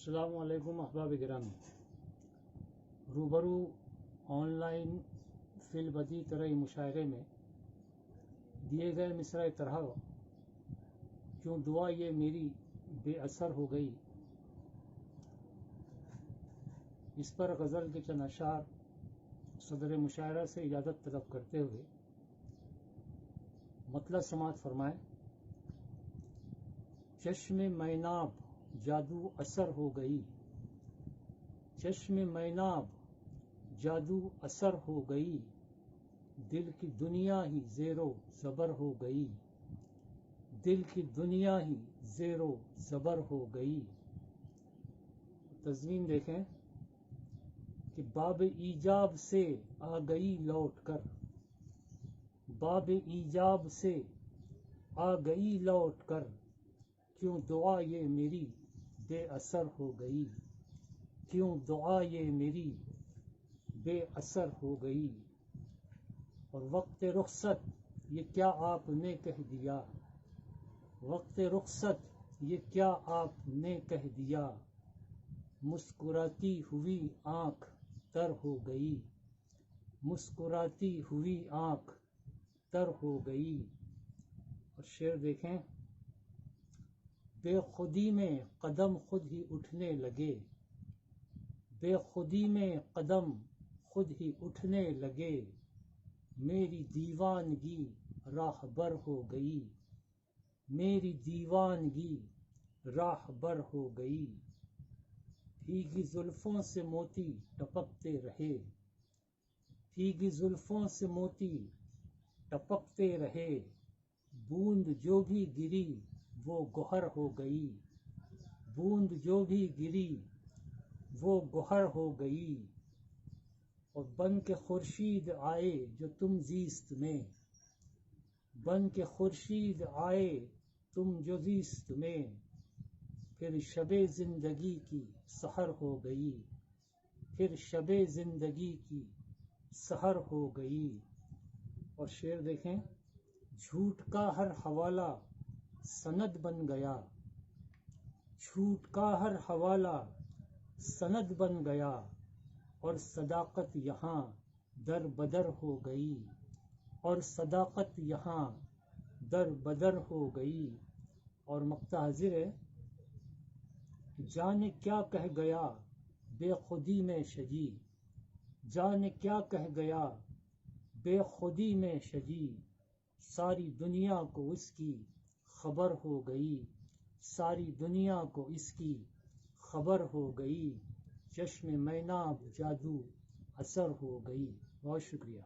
السلام علیکم احباب گرامی، روبرو آن لائن فی البدی طرح مشاعرے میں دیے گئے مصرع طرح کیوں دعا یہ میری بے اثر ہو گئی، اس پر غزل کے چند اشعار صدر مشاعرہ سے اجازت طلب کرتے ہوئے مطلب سماعت فرمائیں۔ چشم میناب جادو اثر ہو گئی، چشم میناب جادو اثر ہو گئی، دل کی دنیا ہی زیر و زبر ہو گئی، دل کی دنیا ہی زیر و زبر ہو گئی۔ تضمین دیکھیں کہ باب ایجاب سے آ گئی لوٹ کر، باب ایجاب سے آ گئی لوٹ کر، کیوں دعا یہ میری بے اثر ہو گئی، کیوں دعا یہ میری بے اثر ہو گئی۔ اور وقت رخصت یہ کیا آپ نے کہہ دیا، وقت رخصت یہ کیا آپ نے کہہ دیا، مسکراتی ہوئی آنکھ تر ہو گئی، مسکراتی ہوئی آنکھ تر ہو گئی۔ اور شعر دیکھیں، بے خودی میں قدم خود ہی اٹھنے لگے، بے خودی میں قدم خود ہی اٹھنے لگے، میری دیوانگی راہ بر ہو گئی، میری دیوانگی راہ بر ہو گئی۔ بھیگی زلفوں سے موتی ٹپکتے رہے، بھیگی زلفوں سے موتی ٹپکتے رہے، بوند جو بھی گری وہ گوہر ہو گئی، بوند جو بھی گری وہ گوہر ہو گئی۔ اور بن کے خورشید آئے جو تم زیست میں، بن کے خورشید آئے تم جو زیست میں، پھر شب زندگی کی سحر ہو گئی، پھر شب زندگی کی سحر ہو گئی۔ اور شعر دیکھیں، جھوٹ کا ہر حوالہ سند بن گیا، جھوٹ کا ہر حوالہ سند بن گیا، اور صداقت یہاں در بدر ہو گئی، اور صداقت یہاں در بدر ہو گئی۔ اور مقطع حاضر ہے، جانے کیا کہہ گیا بے خودی میں شجی، جانے کیا کہہ گیا بے خودی میں شجی، ساری دنیا کو اس کی خبر ہو گئی، ساری دنیا کو اس کی خبر ہو گئی، چشم میناب جادو اثر ہو گئی۔ بہت شکریہ۔